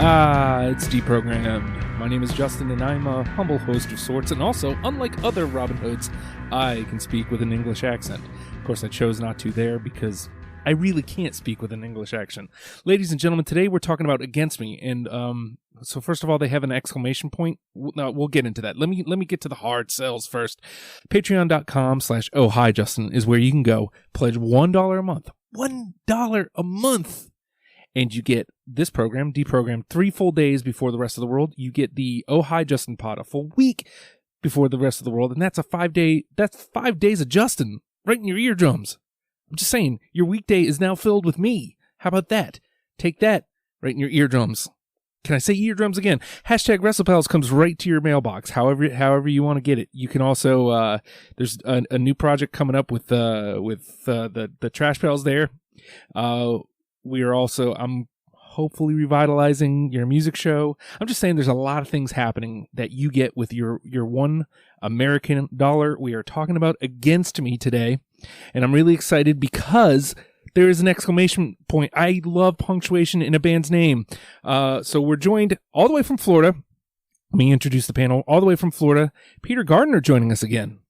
It's deprogrammed. My name is Justin, and I'm a humble host of sorts, and also, unlike other Robin Hoods, I can speak with an English accent. Of course, I chose not to there because I really can't speak with an English accent. Ladies and gentlemen, today we're talking about Against Me, and so first of all, they have an exclamation point. We'll get into that. Let me get to the hard sells first. Patreon.com/Oh Hi Justin is where you can go. Pledge $1 a month. $1 a month! And you get this program, deprogrammed 3 full days before the rest of the world. You get the Oh Hi Justin pod a full week before the rest of the world. And that's that's 5 days of Justin right in your eardrums. I'm just saying, your weekday is now filled with me. How about that? Take that right in your eardrums. Can I say eardrums again? Hashtag WrestlePals comes right to your mailbox, however you want to get it. You can also, there's a new project coming up with the Trash Pals there. I'm hopefully revitalizing your music show. I'm just saying there's a lot of things happening that you get with your $1 American dollar. We are talking about Against Me today, and I'm really excited because there is an exclamation point. I love punctuation in a band's name. So we're joined all the way from Florida. Let me introduce the panel. All the way from Florida, Peter Gardner joining us again.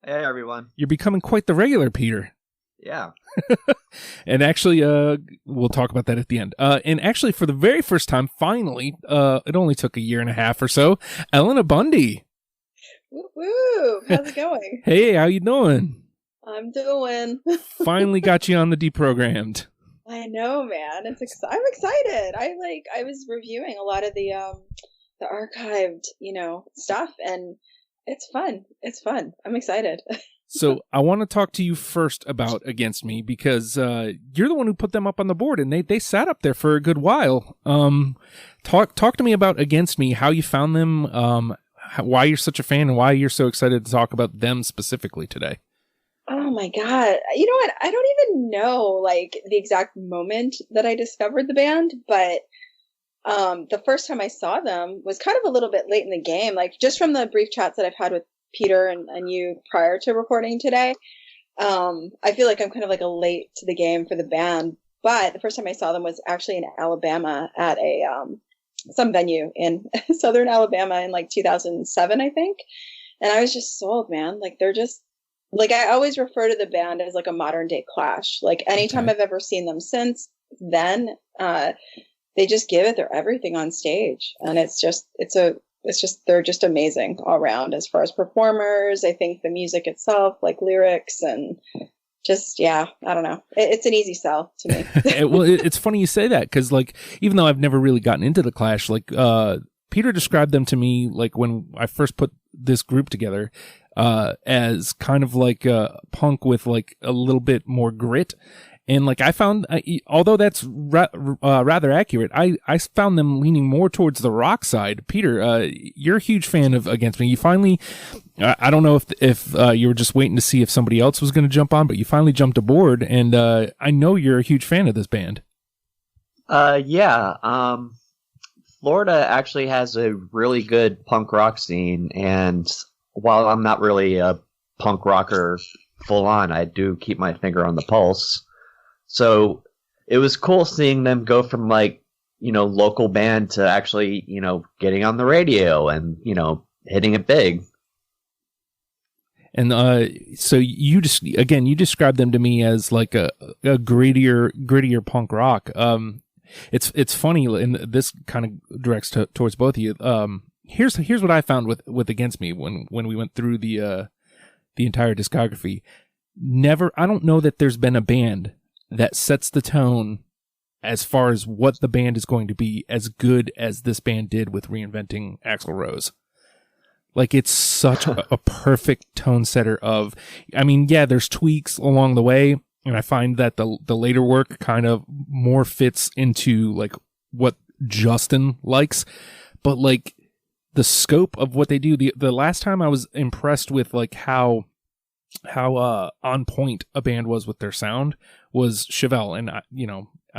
Hey, everyone. You're becoming quite the regular, Peter. Yeah. And actually, we'll talk about that at the end. And actually, for the very first time, finally, it only took 1.5 years or so, Elena Bundy. Woo! How's it going? Hey, how you doing? I'm doing. Finally got you on the deprogrammed. I know, man. I'm excited. I was reviewing a lot of the archived, stuff, and it's fun. It's fun. I'm excited. So I want to talk to you first about Against Me because you're the one who put them up on the board, and they sat up there for a good while. Talk to me about Against Me, how you found them, why you're such a fan, and why you're so excited to talk about them specifically today. Oh my God. You know what? I don't even know the exact moment that I discovered the band, but the first time I saw them was kind of a little bit late in the game, just from the brief chats that I've had with Peter and you prior to recording today. I feel like I'm kind of a late to the game for the band, but the first time I saw them was actually in Alabama at some venue in southern Alabama in 2007, I think. And I was just sold, man. They're just I always refer to the band as a modern day Clash. Anytime I've ever seen them since then, they just give it their everything on stage. And they're just amazing all around as far as performers. I think the music itself, lyrics and just, I don't know. It's an easy sell to me. Well, it's funny you say that because even though I've never really gotten into the Clash, Peter described them to me when I first put this group together as kind of punk with a little bit more grit. And I found, although that's rather accurate, I found them leaning more towards the rock side. Peter, you're a huge fan of Against Me. You finally, I don't know if you were just waiting to see if somebody else was going to jump on, but you finally jumped aboard. And I know you're a huge fan of this band. Yeah. Florida actually has a really good punk rock scene. And while I'm not really a punk rocker full on, I do keep my finger on the pulse. So it was cool seeing them go from local band to actually, getting on the radio and, hitting it big. And so you described them to me as a grittier punk rock. It's funny, and this kind of directs towards both of you. Here's what I found with Against Me when we went through the entire discography. I don't know that there's been a band that sets the tone as far as what the band is going to be as good as this band did with reinventing Axl Rose. It's such a perfect tone setter of, there's tweaks along the way, and I find that the later work kind of more fits into what Justin likes, but the scope of what they do, the last time I was impressed with how on point a band was with their sound was Chevelle. And I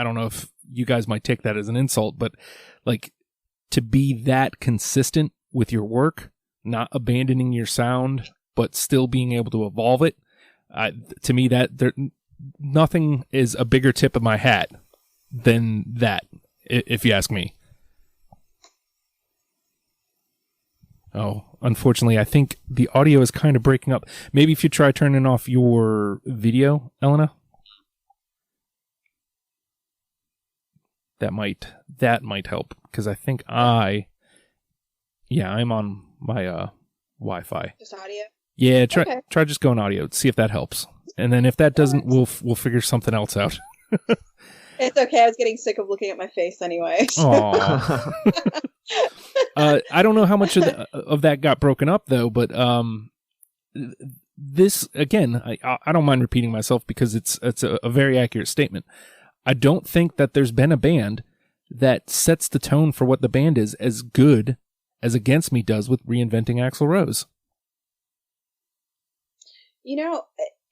don't know if you guys might take that as an insult, but to be that consistent with your work, not abandoning your sound, but still being able to evolve it, to me nothing is a bigger tip of my hat than that, if you ask me. Oh, unfortunately, I think the audio is kind of breaking up. Maybe if you try turning off your video, Elena, that might help, because I think I'm on my Wi-Fi. Just audio? Yeah, try just going audio. See if that helps. And then if that doesn't, we'll figure something else out. It's okay. I was getting sick of looking at my face anyway. Aww. I don't know how much of that got broken up though, but this again, I don't mind repeating myself because it's a very accurate statement. I don't think that there's been a band that sets the tone for what the band is as good as Against Me does with reinventing Axl Rose. You know,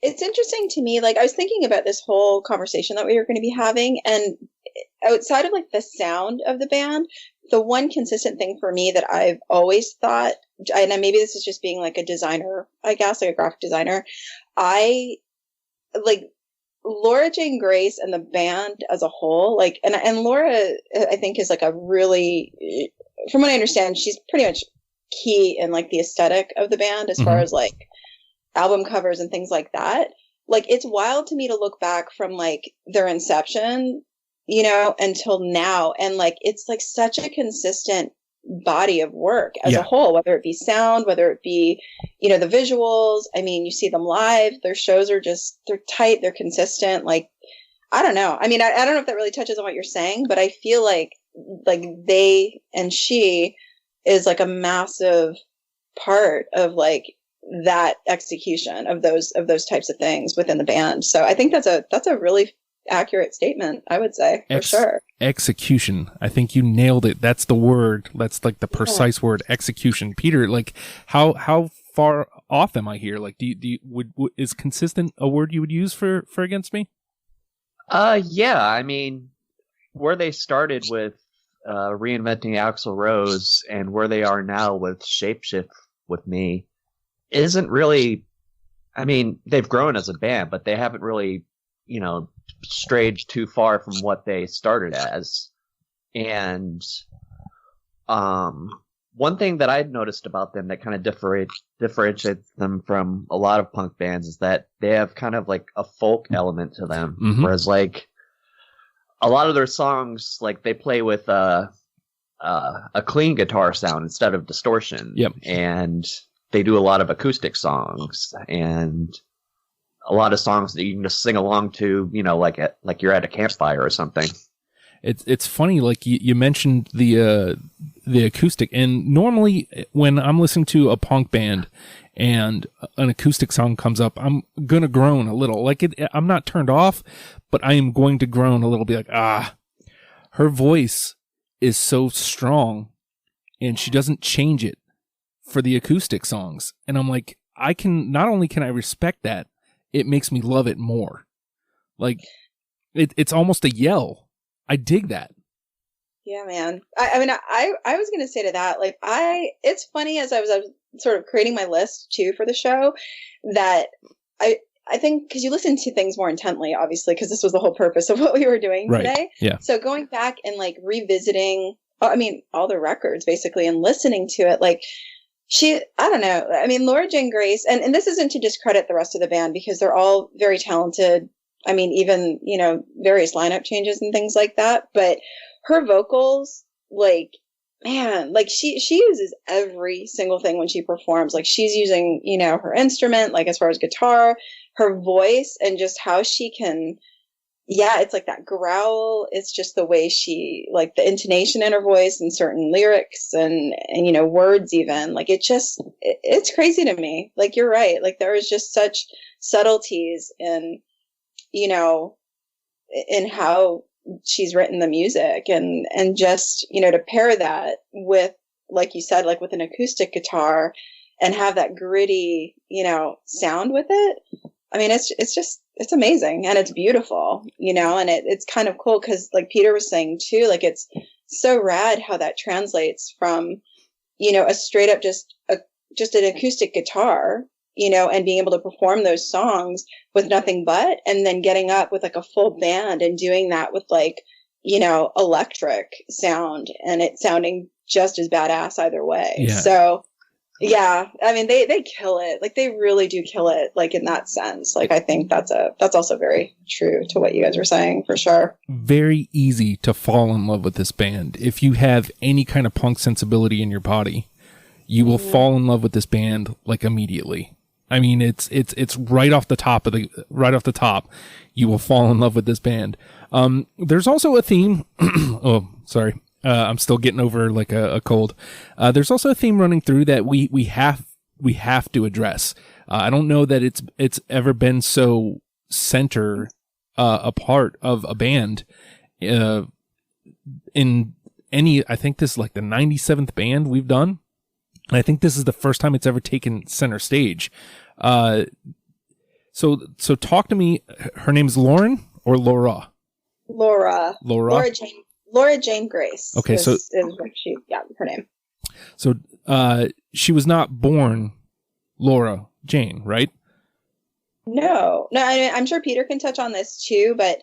it's interesting to me. Like, I was thinking about this whole conversation that we were going to be having, and outside of like the sound of the band, the one consistent thing for me that I've always thought, and maybe this is just being like a designer, I guess, like a graphic designer, I like Laura Jane Grace and the band as a whole, like, and Laura, I think, is like a really, from what I understand, she's pretty much key in like the aesthetic of the band as far as like album covers and things like that. Like, it's wild to me to look back from like their inception, you know, until now, and like it's like such a consistent body of work as a whole, whether it be sound, whether it be, you know, the visuals. I mean, you see them live, their shows are just, they're tight, they're consistent. Like, I don't know. I mean, I don't know if that really touches on what you're saying, but I feel like they and she is like a massive part of like that execution of those types of things within the band. So I think that's a really accurate statement, I would say, for sure. Execution. I think you nailed it. That's the word. That's like the precise word, execution. Peter, like how far off am I here? Like, is consistent a word you would use for Against Me? Yeah. I mean, where they started with reinventing Axl Rose and where they are now with Shapeshift with Me isn't really, I mean, they've grown as a band, but they haven't really, you know, strayed too far from what they started as. And one thing that I'd noticed about them that kind of differentiates them from a lot of punk bands is that they have kind of like a folk element to them. Whereas like a lot of their songs, like they play with a clean guitar sound instead of distortion. And they do a lot of acoustic songs and a lot of songs that you can just sing along to, you know, like you're at a campfire or something. It's funny, like you mentioned the acoustic, and normally when I'm listening to a punk band and an acoustic song comes up, I'm gonna groan a little. Like I'm not turned off, but I am going to groan a little bit. Like, her voice is so strong, and she doesn't change it for the acoustic songs. And I'm like, not only can I respect that, it makes me love it more. Like, it's almost a yell. I dig that. Yeah, man. I mean, I was going to say to that, like, it's funny as I was sort of creating my list too for the show that I think, because you listen to things more intently, obviously, because this was the whole purpose of what we were doing today. Yeah. So going back and like revisiting, I mean, all the records basically and listening to it, like, I don't know. I mean, Laura Jane Grace, and this isn't to discredit the rest of the band because they're all very talented. I mean, even, you know, various lineup changes and things like that. But her vocals, like, man, like she uses every single thing when she performs. Like, she's using, you know, her instrument, like as far as guitar, her voice, and just how she can, it's like that growl. It's just the way she, like the intonation in her voice and certain lyrics and, you know, words even. Like, it's crazy to me. Like, you're right. Like, there is just such subtleties in, you know, in how she's written the music and just, you know, to pair that with, like you said, like with an acoustic guitar and have that gritty, you know, sound with it. I mean, it's amazing and it's beautiful, you know, and it's kind of cool because like Peter was saying too, like it's so rad how that translates from, you know, a straight up just an acoustic guitar, you know, and being able to perform those songs with nothing but, and then getting up with like a full band and doing that with like, you know, electric sound and it sounding just as badass either way. Yeah. So Yeah, I mean they kill it. Like they really do kill it. Like in that sense. Like I think that's also very true to what you guys were saying for sure. Very easy to fall in love with this band if you have any kind of punk sensibility in your body. You will fall in love with this band like immediately. I mean, it's right off the top. You will fall in love with this band. There's also a theme. Oh, sorry. I'm still getting over like a cold. There's also a theme running through that we have to address. I don't know that it's ever been so center a part of a band in any. I think this is like the 97th band we've done. And I think this is the first time it's ever taken center stage. So talk to me. Her name's Lauren or Laura? Laura Jane Grace. Okay, so is her name. So she was not born Laura Jane, right? No. I'm sure Peter can touch on this too, but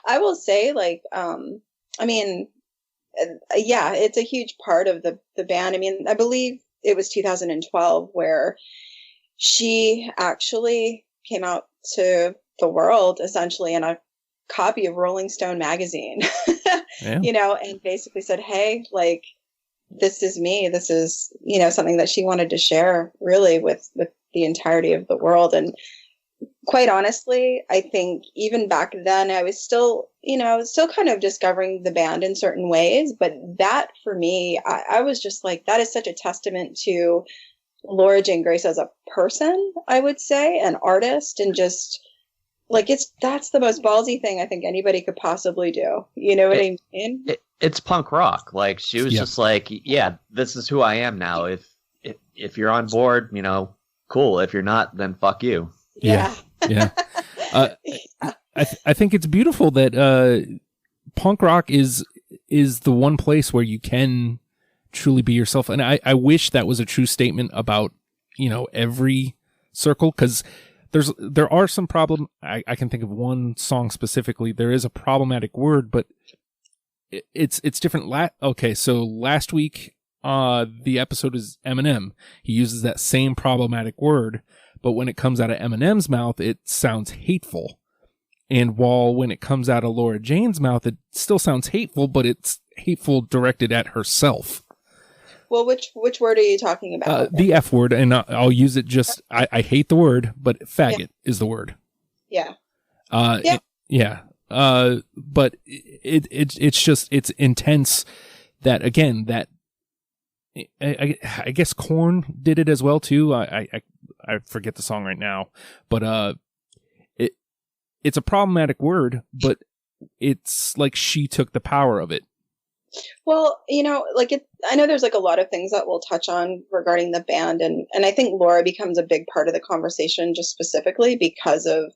I will say, like, I mean, yeah, it's a huge part of the band. I mean, I believe it was 2012 where she actually came out to the world essentially in a copy of Rolling Stone magazine, Yeah. you know, and basically said, hey, like, this is me. This is, you know, something that she wanted to share really with the entirety of the world. And quite honestly, I think even back then I was still kind of discovering the band in certain ways. But that for me, I was just like, that is such a testament to Laura Jane Grace as a person, I would say, an artist, and just like that's the most ballsy thing I think anybody could possibly do. You know what I mean? It's punk rock. Like she was just like, yeah, this is who I am now. If you're on board, you know, cool. If you're not, then fuck you. Yeah. I think it's beautiful that punk rock is the one place where you can truly be yourself. And I wish that was a true statement about, you know, every circle, because there are some problem. I can think of one song specifically. There is a problematic word, but it's different. Okay, so last week, the episode is Eminem. He uses that same problematic word, but when it comes out of Eminem's mouth, it sounds hateful. And while when it comes out of Laura Jane's mouth, it still sounds hateful, but it's hateful directed at herself. Well, which word are you talking about? The F word, and I'll use it just, I hate the word, but faggot is the word. Yeah. But it's just, it's intense that, again, that, I guess Korn did it as well too. I forget the song right now, but it's a problematic word, but it's like she took the power of it. Well, you know, like I know there's like a lot of things that we'll touch on regarding the band, and I think Laura becomes a big part of the conversation just specifically because of,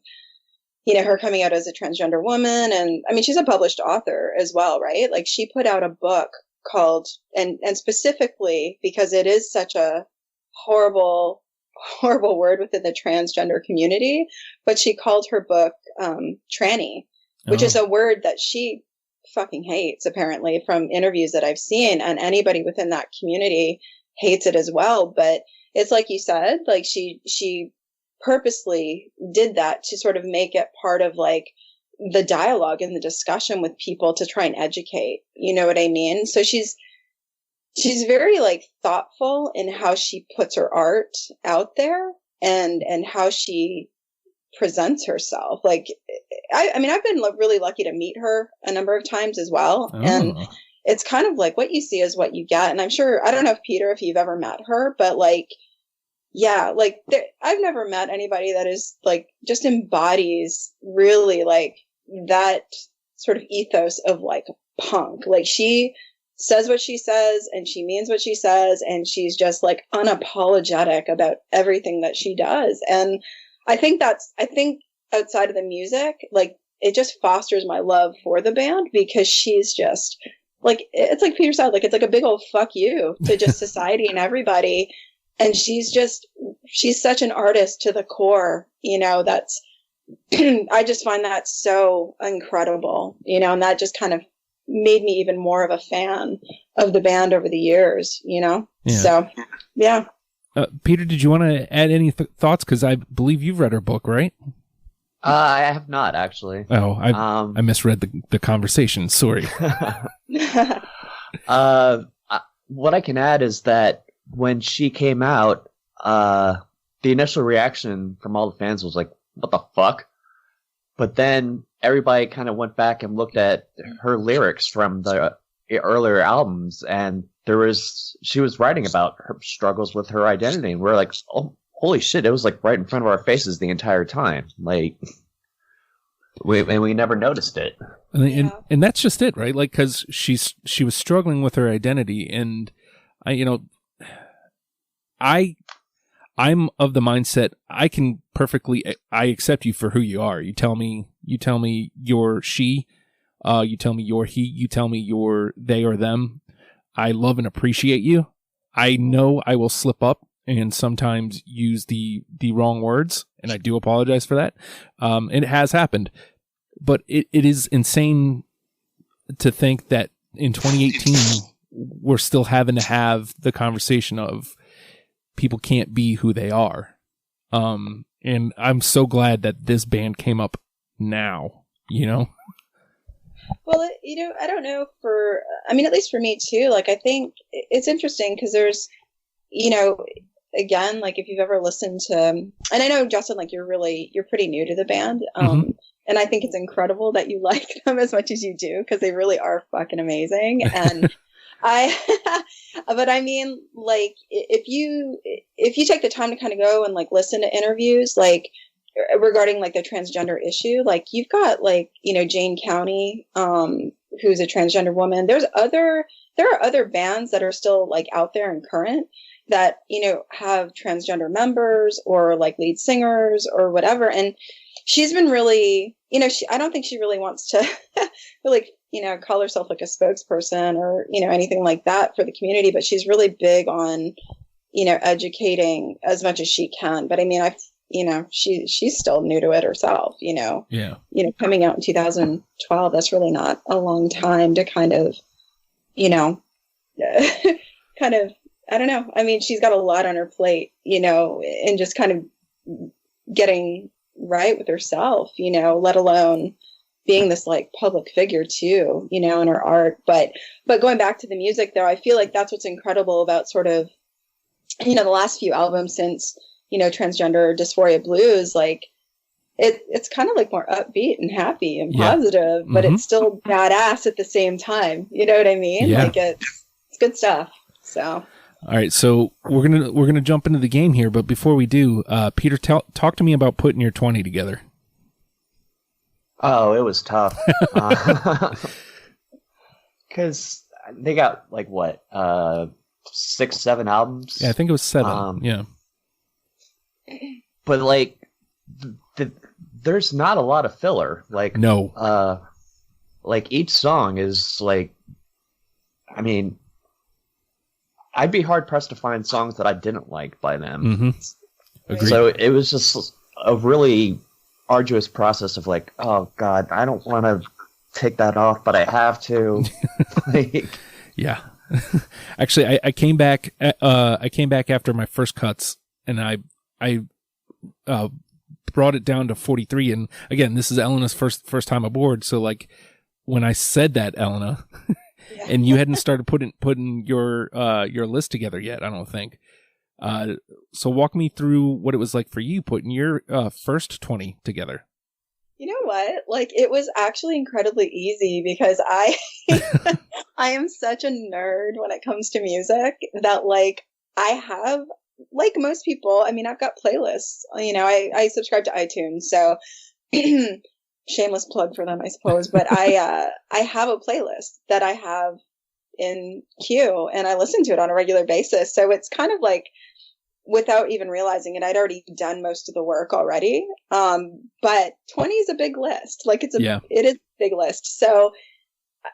you know, her coming out as a transgender woman, and I mean she's a published author as well, right? Like she put out a book called, and specifically because it is such a horrible word within the transgender community, but she called her book tranny, which is a word that she fucking hates apparently from interviews that I've seen, and anybody within that community hates it as well. But it's like you said, like she purposely did that to sort of make it part of like the dialogue and the discussion with people to try and educate, you know what I mean? So she's very like thoughtful in how she puts her art out there and how she presents herself. Like, I mean, I've been really lucky to meet her a number of times as well. Oh. And it's kind of like what you see is what you get. And I'm sure, I don't know if Peter, if you've ever met her, but like, yeah, like I've never met anybody that is like, just embodies really like that sort of ethos of like punk. Like she says what she says and she means what she says. And she's just like unapologetic about everything that she does. And I think outside of the music, like it just fosters my love for the band because she's just like, it's like Peter said, like it's like a big old fuck you to just society and everybody. And she's such an artist to the core, you know, that's, I just find that so incredible, you know, and that just kind of made me even more of a fan of the band over the years, you know? Yeah. So, yeah. Peter, did you want to add any thoughts? Because I believe you've read her book, right? I have not actually. Oh, I misread the conversation. Sorry. What I can add is that when she came out, the initial reaction from all the fans was like, "What the fuck?" But then everybody kind of went back and looked at her lyrics from the earlier albums, and she was writing about her struggles with her identity, and we're like, "Oh, holy shit!" It was like right in front of our faces the entire time, like. We never noticed it, and that's just it, right? Like, because she was struggling with her identity, and I'm of the mindset I accept you for who you are. You tell me you're she, you tell me you're he, you tell me you're they or them. I love and appreciate you. I know I will slip up and sometimes use the wrong words, and I do apologize for that. It has happened, but it is insane to think that in 2018 we're still having to have the conversation of people can't be who they are. And I'm so glad that this band came up now, Well, I don't know at least for me too, like, I think it's interesting because there's, again, like, if you've ever listened to, and I know, Justin, like, you're pretty new to the band. And I think it's incredible that you like them as much as you do, because they really are fucking amazing. And but I mean, like, if you take the time to kind of go and like listen to interviews, like, regarding like the transgender issue, like, you've got like, Jane County, who's a transgender woman. There are other bands that are still like out there and current that, have transgender members or like lead singers or whatever. And she's been really, I don't think she really wants to really, call herself like a spokesperson or, anything like that for the community, but she's really big on, educating as much as she can. But I mean, she's still new to it herself, Yeah. Coming out in 2012, that's really not a long time to kind of, I don't know. I mean, she's got a lot on her plate, and just kind of getting right with herself, let alone being this like public figure too, in her art. But going back to the music though, I feel like that's what's incredible about sort of, the last few albums since, Transgender Dysphoria Blues, like it's kind of like more upbeat and happy and positive, but it's still badass at the same time. You know what I mean? Yeah. Like it's good stuff. So. All right, so we're gonna jump into the game here, but before we do, Peter, talk to me about putting your 20 together. Oh, it was tough. Because they got like what, 6-7 albums? Yeah, I think it was 7. Yeah. But like, there's not a lot of filler. Like, no. Like each song is like, I mean, I'd be hard pressed to find songs that I didn't like by them. Mm-hmm. Agreed. So it was just a really arduous process of like, oh God, I don't want to take that off, but I have to. Yeah. Actually, I came back. I came back after my first cuts, and I brought it down to 43. And again, this is Elena's first time aboard. So like, when I said that, Elena. And you hadn't started putting your list together yet, I don't think. So walk me through what it was like for you putting your first 20 together. You know what? Like, it was actually incredibly easy because I I am such a nerd when it comes to music that, like, I have, like most people, I mean, I've got playlists. I subscribe to iTunes, so shameless plug for them, I suppose. But I have a playlist that I have in queue, and I listen to it on a regular basis. So it's kind of like, without even realizing it, I'd already done most of the work already. But 20 is a big list. Like, it is a big list. So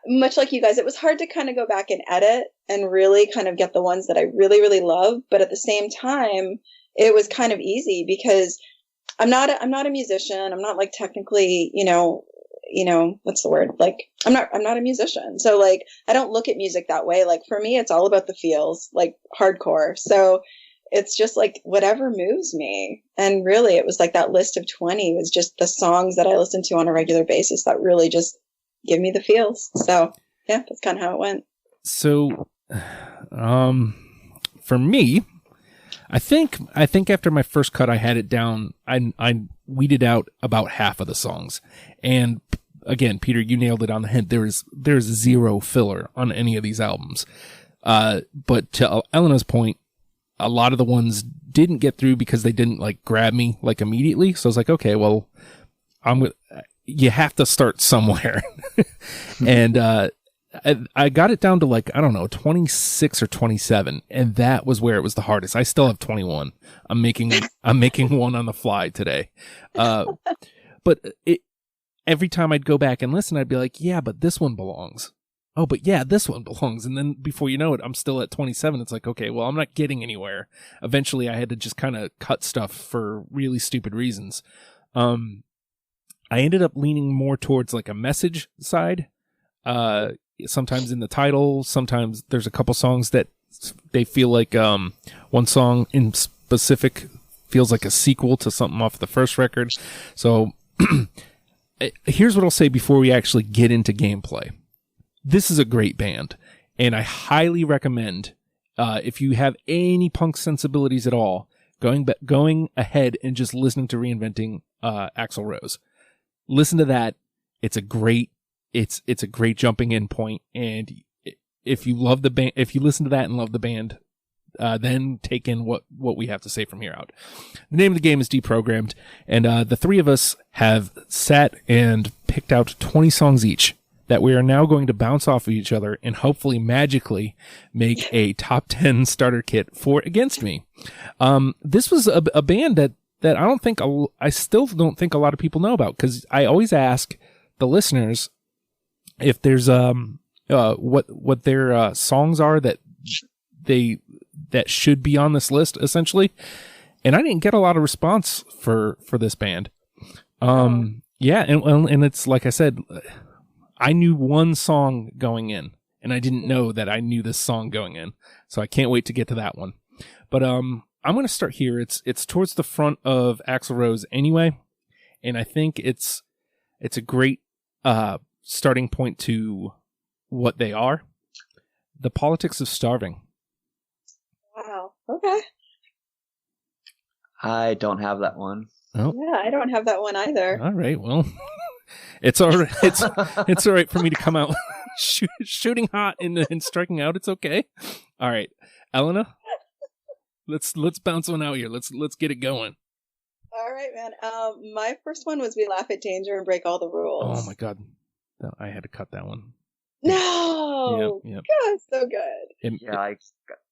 much like you guys, it was hard to kind of go back and edit and really kind of get the ones that I really, really love. But at the same time, it was kind of easy because I'm not a musician. I'm not like technically, what's the word? Like, I'm not a musician. So like, I don't look at music that way. Like, for me, it's all about the feels, like hardcore. So it's just like whatever moves me. And really, it was like that list of 20 was just the songs that I listen to on a regular basis that really just give me the feels. So yeah, that's kind of how it went. So, for me, I think after my first cut, I had it down. I weeded out about half of the songs, and again, Peter, you nailed it on the head. There's zero filler on any of these albums. But to Elena's point, a lot of the ones didn't get through because they didn't like grab me like immediately. So I was like, okay, well, you have to start somewhere. And, I got it down to like, I don't know, 26 or 27. And that was where it was the hardest. I still have 21. I'm making one on the fly today. But every time I'd go back and listen, I'd be like, yeah, but this one belongs. Oh, but yeah, this one belongs. And then before you know it, I'm still at 27. It's like, okay, well, I'm not getting anywhere. Eventually I had to just kind of cut stuff for really stupid reasons. I ended up leaning more towards like a message side. Sometimes in the title, sometimes there's a couple songs that they feel like, one song in specific feels like a sequel to something off the first record. So here's what I'll say before we actually get into gameplay. This is a great band, and I highly recommend, if you have any punk sensibilities at all, going ahead and just listening to Reinventing Axl Rose. Listen to that. It's a great jumping in point, and if you love the band, if you listen to that and love the band, then take in what we have to say from here out. The name of the game is Deprogrammed, and the three of us have sat and picked out 20 songs each that we are now going to bounce off of each other and hopefully magically make a top 10 starter kit for Against Me. This was a band that I still don't think a lot of people know about, because I always ask the listeners if there's what their songs are that should be on this list, essentially. And I didn't get a lot of response for this band. Yeah, and it's like I said, I knew one song going in, and I didn't know that I knew this song going in. So I can't wait to get to that one. But I'm going to start here. It's towards the front of Axl Rose anyway, and I think it's a great starting point to what they are. The Politics of Starving. Wow. Okay. I don't have that one. Oh. Yeah, I don't have that one either. All right. Well, it's all right. It's all right for me to come out shooting hot and striking out. It's okay. All right, Elena, let's bounce one out here. Let's get it going. All right, man. My first one was We Laugh at Danger and Break All the Rules. Oh my God, no, I had to cut that one. No. Yep. God, so good. Yeah,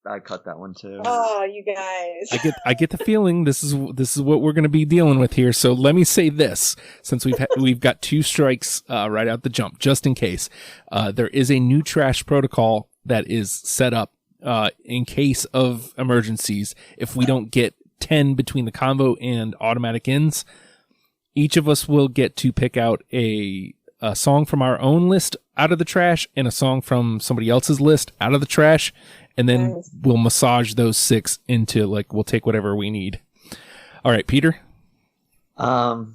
I cut that one too. Oh, you guys. I get the feeling this is what we're going to be dealing with here. So let me say this, since we've got two strikes right out the jump, just in case. There is a new trash protocol that is set up in case of emergencies. If we don't get 10 between the combo and automatic ends, each of us will get to pick out a song from our own list out of the trash and a song from somebody else's list out of the trash. And then we'll massage those 6 into, like, we'll take whatever we need. All right, Peter? I'm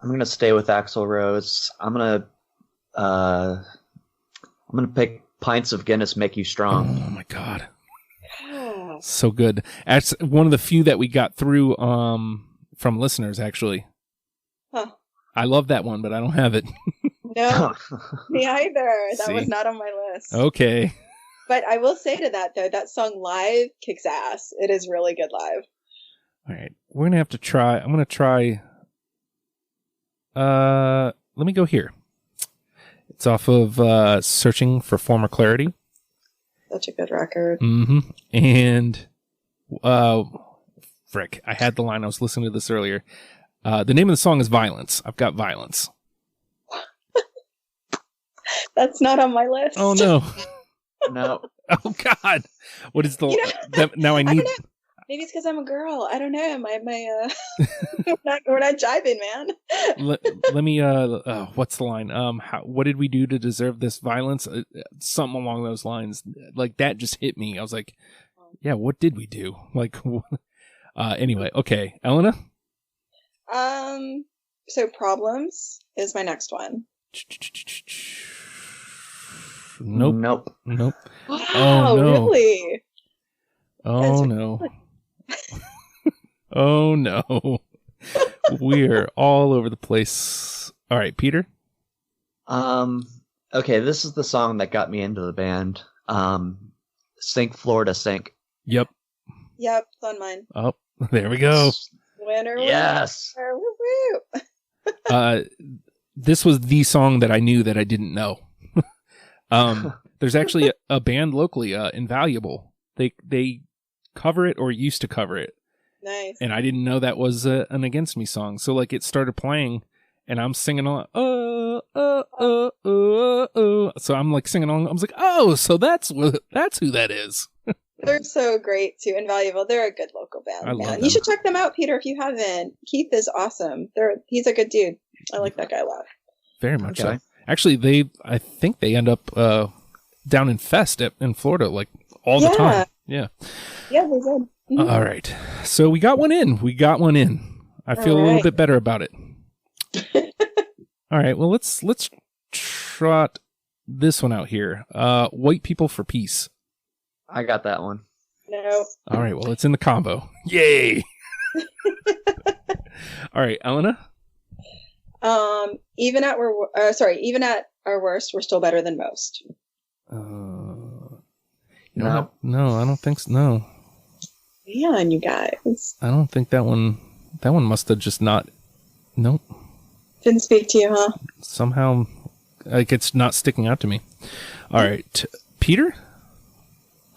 going to stay with Axl Rose. I'm going to pick Pints of Guinness Make You Strong. Oh, my God. Yeah. So good. That's one of the few that we got through from listeners, actually. Huh. I love that one, but I don't have it. No, me either. That was not on my list. Okay. But I will say to that, though, that song live kicks ass. It is really good live. All right. We're going to have to try. I'm going to try. Let me go here. It's off of Searching for Former Clarity. Such a good record. Mm-hmm. And, frick, I had the line. I was listening to this earlier. The name of the song is Violence. I've got Violence. That's not on my list. Oh, no. No. Oh, God. What is the... now I need... Maybe it's because I'm a girl. I don't know. We're not jiving, man. let me, what's the line? What did we do to deserve this violence? Something along those lines. Like, that just hit me. I was like, Yeah, what did we do? Like, anyway, okay, Elena. So Problems is my next one. Nope. Nope. Wow, Oh, no. really? Oh no. Oh no. We're all over the place. All right, Peter. Okay, this is the song that got me into the band. Sink Florida Sink. Yep. Yep, it's on mine. Oh, there we go. Winner, Yes. winner, woo, woo. This was the song that I knew that I didn't know. There's actually a band locally, Invaluable. They cover it or used to cover it. Nice. And I didn't know that was an Against Me song. So like it started playing and I'm singing along. So I'm like singing along. I was like, oh, so that's who that is. They're so great too. Invaluable. They're a good local band. I love Man. them. You should check them out, Peter, if you haven't. Keith is awesome. He's a good dude. I like that guy a lot. Very much Okay. so. Actually, I think they end up down in Fest in Florida like all the time. Yeah. Yeah, they did. Mhm. All right. So we got one in. I feel a little bit better about it. All right. Well, let's trot this one out here. White People for Peace. I got that one. No. All right. Well, it's in the combo. Yay. All right, Elena. Even at our worst, we're still better than most. No, No. I don't think so. No, Man, you guys. I don't think that one must have just not. Nope. Didn't speak to you, huh? Somehow, like it's not sticking out to me. All right, Peter.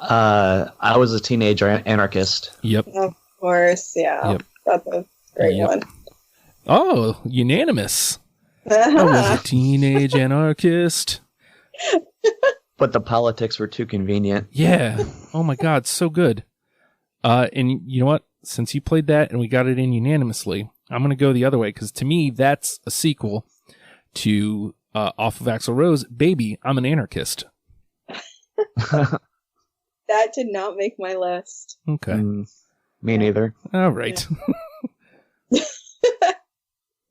I was a teenage anarchist. Yep. Of course, yeah. Yep. That's a great Yep. one. Oh, unanimous. I was a teenage anarchist. But the politics were too convenient. Yeah. Oh my God, so good. And you know what? Since you played that and we got it in unanimously, I'm going to go the other way because to me that's a sequel to off of Axl Rose, Baby, I'm an Anarchist. That did not make my list. Okay. Me neither. All right.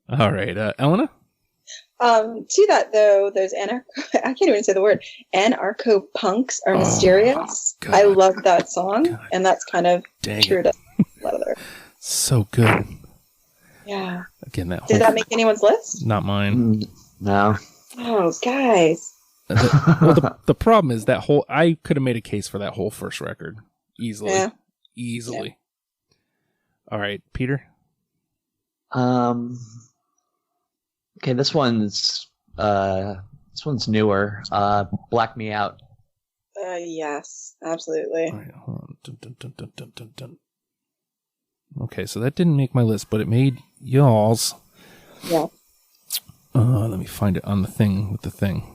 All right. Elena? To that though, those I can't even say the word, anarcho punks are mysterious. God. I love that song, God. and that's kind of Dang true it. to a lot of their. So good. Yeah. Again, that whole Did that make anyone's list? not mine. No. Oh, guys. The problem is that whole I could have made a case for that whole first record easily. Yeah. Easily. All right, Peter. Okay, this one's newer. Black Me Out. Yes, absolutely. All right, hold on. Dun, dun, dun, dun, dun, dun, dun. Okay, so that didn't make my list, but it made y'all's. Yeah. Let me find it on the thing with the thing.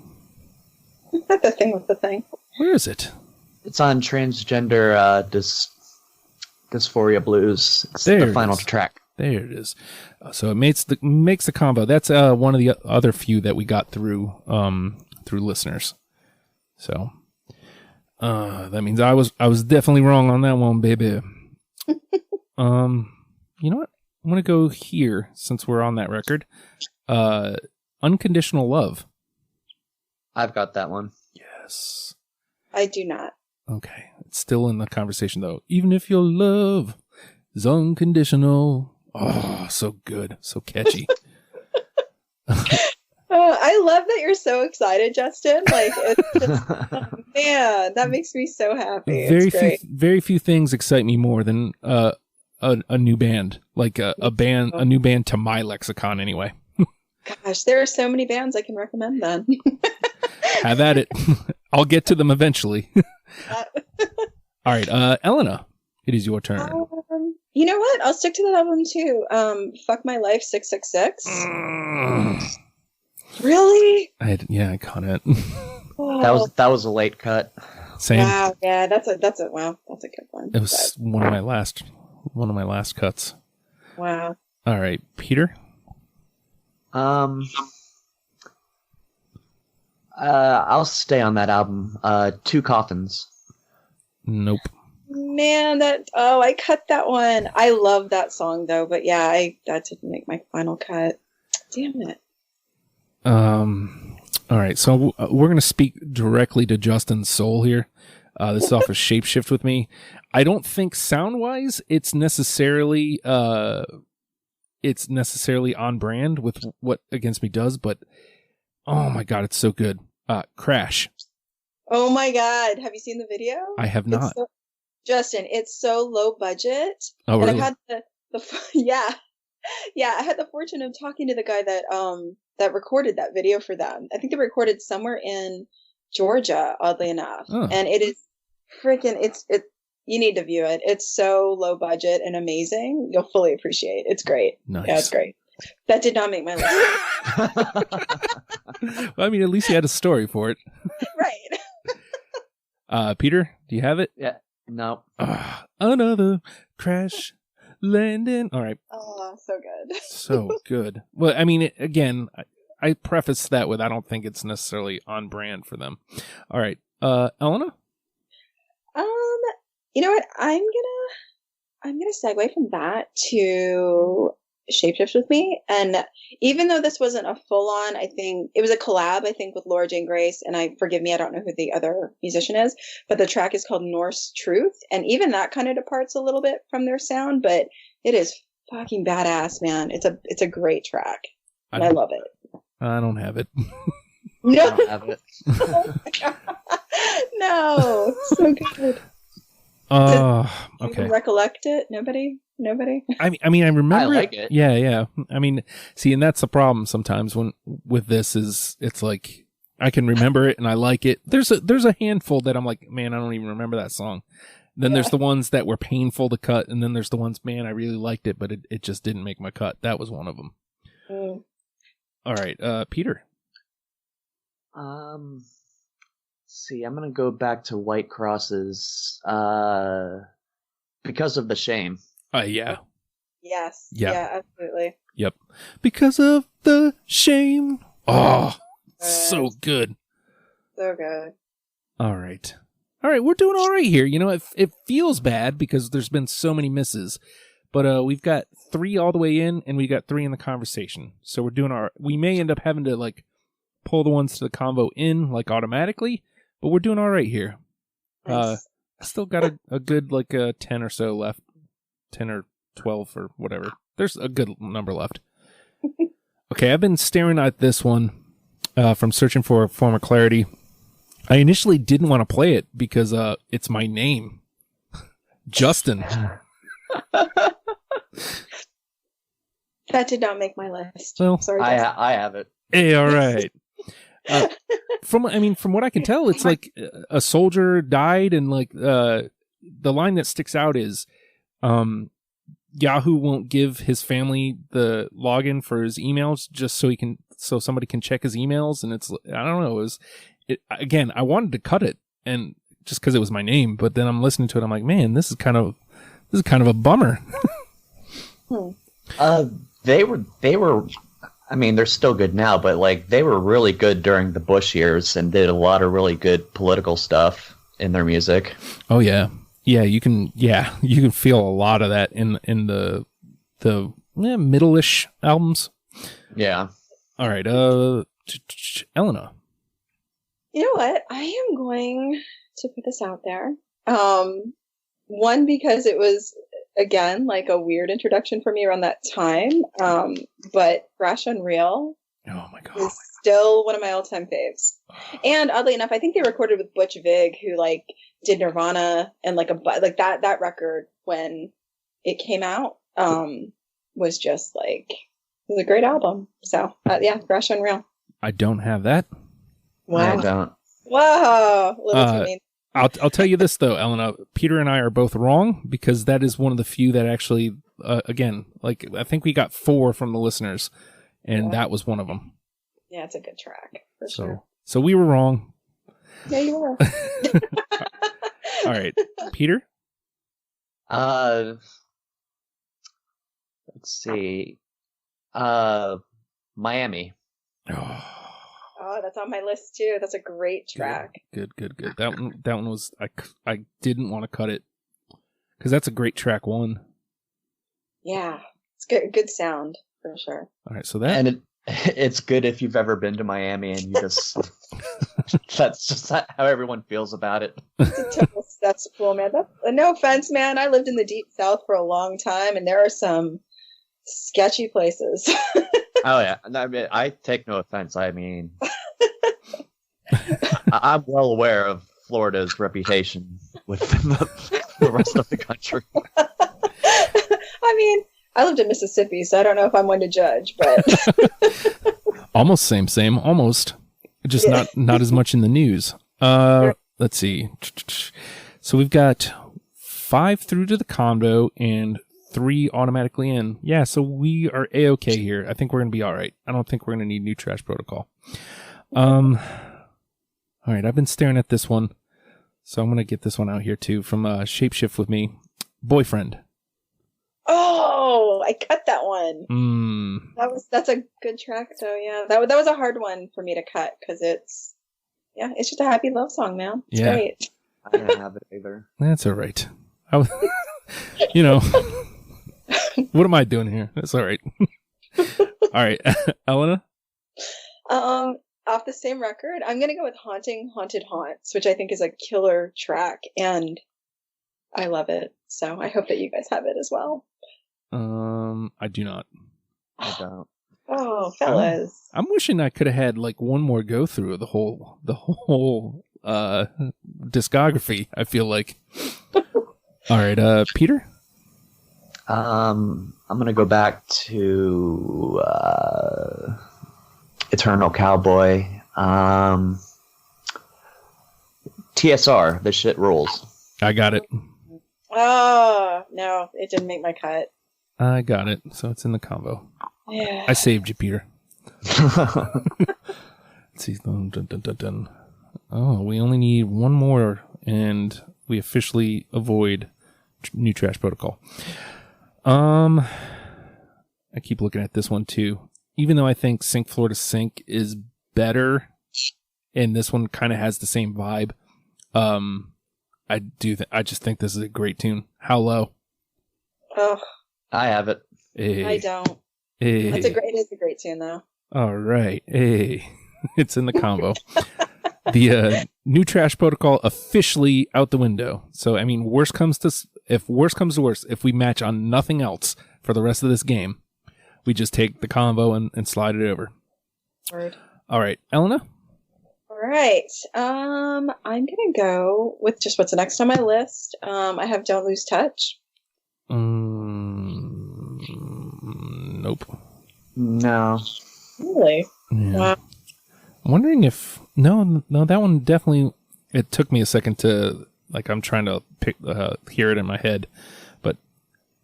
The thing with the thing. Where is it? It's on Transgender Dysphoria Blues. It's There the it final is. track. There it is. So it makes the combo. That's one of the other few that we got through listeners. So that means I was definitely wrong on that one, baby. You know what? I'm gonna go here since we're on that record. Unconditional Love. I've got that one. Yes. I do not. Okay. It's still in the conversation though. Even if your love is unconditional. Oh, so good. So catchy. I love that you're so excited, Justin. Like, it's just, oh, man, that makes me so happy. It's great. Very few things excite me more than a new band. Like a new band to my lexicon anyway. Gosh, there are so many bands I can recommend then. Have at it. I'll get to them eventually. All right, Elena, it is your turn. You know what? I'll stick to that album too. Fuck My Life 666. Really? I caught it. Oh, That was a late cut. Same. wow. Yeah, that's a good one. It was one of my last cuts. Wow. All right, Peter. I'll stay on that album. Two Coffins. Nope. Man, I cut that one. I love that song though, but yeah, that didn't make my final cut. Damn it. All right, so we're gonna speak directly to Justin's soul here. This is off of Shapeshift with Me. I don't think sound wise it's necessarily on brand with what Against Me does, but oh my god, it's so good. Crash. Oh my god, have you seen the video? I have not. Justin, it's so low budget. Oh, really? And I've had yeah. Yeah, I had the fortune of talking to the guy that recorded that video for them. I think they recorded somewhere in Georgia, oddly enough. Oh. And it is freaking you need to view it. It's so low budget and amazing. You'll fully appreciate. It's great. Nice. Yeah, it's great. That did not make my list. Well, I mean, at least you had a story for it. Right. Peter, do you have it? Yeah. No. Another crash landing. All right. Oh, so good. So good. Well, I mean, again, I preface that with I don't think it's necessarily on brand for them. All right. Elena? You know what? I'm gonna segue from that to Shapeshift with Me. And even though this wasn't a full on, I think it was a collab, I think, with Laura Jane Grace. And forgive me, I don't know who the other musician is, but the track is called Norse Truth. And even that kind of departs a little bit from their sound, but it is fucking badass, man. It's a great track. And I love it. I don't have it. No. I don't have it. Oh my God. No. So good. Okay. Recollect it? Nobody? I mean, I remember. I like it. Yeah. I mean, see, and that's the problem sometimes with this is it's like I can remember it and I like it. There's a handful that I'm like, man, I don't even remember that song. Then there's the ones that were painful to cut, and then there's the ones, man, I really liked it, but it just didn't make my cut. That was one of them. All right, Peter. See, I'm gonna go back to White Crosses because of the shame. Yeah. Yes. Yeah. Yeah, absolutely. Yep. Because of the shame. Oh, so good. So good. All right, we're doing all right here. You know, it feels bad because there's been so many misses, but we've got 3 all the way in, and we got 3 in the conversation. So we're doing we may end up having to like pull the ones to the convo in like automatically, but we're doing all right here. Nice. I still got a good like 10 or so left, 10 or 12 or whatever. There's a good number left. Okay, I've been staring at this one from Searching for a Form of Clarity. I initially didn't want to play it because it's my name, Justin. That did not make my list. Well, sorry. I have it. Hey, all right. From what I can tell, it's like a soldier died, and like the line that sticks out is, Yahoo won't give his family the login for his emails just so somebody can check his emails, and it's I don't know. Again, I wanted to cut it, and just because it was my name, but then I'm listening to it, I'm like, man, this is kind of a bummer. They were. I mean, they're still good now, but like they were really good during the Bush years and did a lot of really good political stuff in their music. Oh yeah, you can feel a lot of that in the middle-ish albums. Yeah. All right, Elena. You know what? I am going to put this out there. One, because it was, again, like a weird introduction for me around that time. But Crash Unreal Oh my god, is still one of my all-time faves. And oddly enough, I think they recorded with Butch Vig, who like did Nirvana, and like that record when it came out was just like it was a great album. So yeah, Crash Unreal. I don't have that. Wow. I don't. Wow. That's what I mean. I'll tell you this though, Elena. Peter and I are both wrong because that is one of the few that actually, again, like I think we got 4 from the listeners, and that was one of them. Yeah, it's a good track for sure. So we were wrong. Yeah, you were. All right, Peter. Let's see. Miami. Oh, that's on my list too. That's a great track. Good. That one was I didn't want to cut it. Because that's a great track one. Yeah, it's good sound for sure. All right, so that And it's good if you've ever been to Miami and you just that's just how everyone feels about it. It's a total cesspool, man. No offense, man. I lived in the deep south for a long time, and there are some sketchy places. Oh yeah, I mean, I take no offense. I mean, I'm well aware of Florida's reputation with the rest of the country. I mean, I lived in Mississippi, so I don't know if I'm one to judge, but almost same, almost. Just not as much in the news. Let's see. So we've got 5 through to the condo and 3 automatically in. Yeah, so we are A-okay here. I think we're going to be all right. I don't think we're going to need new trash protocol. All right, I've been staring at this one, so I'm going to get this one out here too from Shapeshift with Me. Boyfriend. oh, I cut that one. That's a good track, though. Yeah, that was a hard one for me to cut because it's just a happy love song, man. It's great. I didn't have it either. That's all right. What am I doing here? That's all right. All right, Elena? Off the same record, I'm going to go with Haunted Haunts, which I think is a killer track, and I love it. So I hope that you guys have it as well. I do not. I don't. Oh, fellas. I'm wishing I could have had like one more go through of the whole discography, I feel like. All right, Peter? I'm going to go back to Eternal Cowboy. TSR, this shit rules. I got it. Oh, no, it didn't make my cut. I got it. So it's in the combo. Yeah. I saved you, Peter. Let's see. Dun, dun, dun, dun, dun. Oh, we only need one more, and we officially avoid new trash protocol. I keep looking at this one too. Even though I think Sink Florida Sink is better, and this one kind of has the same vibe, I just think this is a great tune. How Low? Oh, I have it. Hey. I don't. Hey. It's a great tune, though. All right. Hey, it's in the combo. The new trash protocol officially out the window. So, I mean, if worst comes to worst, if we match on nothing else for the rest of this game, we just take the combo and slide it over. Word. All right. Elena? All right. I'm going to go with just what's next on my list. I have Don't Lose Touch. Nope. No. Really? Yeah. Wow. I'm wondering if no, that one definitely. It took me a second to I'm trying to hear it in my head, but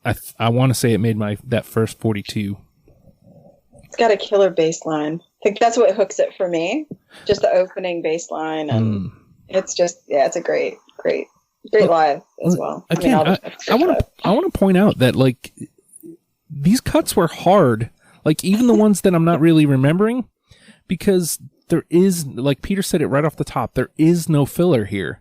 I want to say it made that first 42. It's got a killer bass line. I think that's what hooks it for me. Just the opening bass line, and it's just it's a great live as well. Again, I want to point out that these cuts were hard. Even the ones that I'm not really remembering, because there is, like Peter said it right off the top, there is no filler here.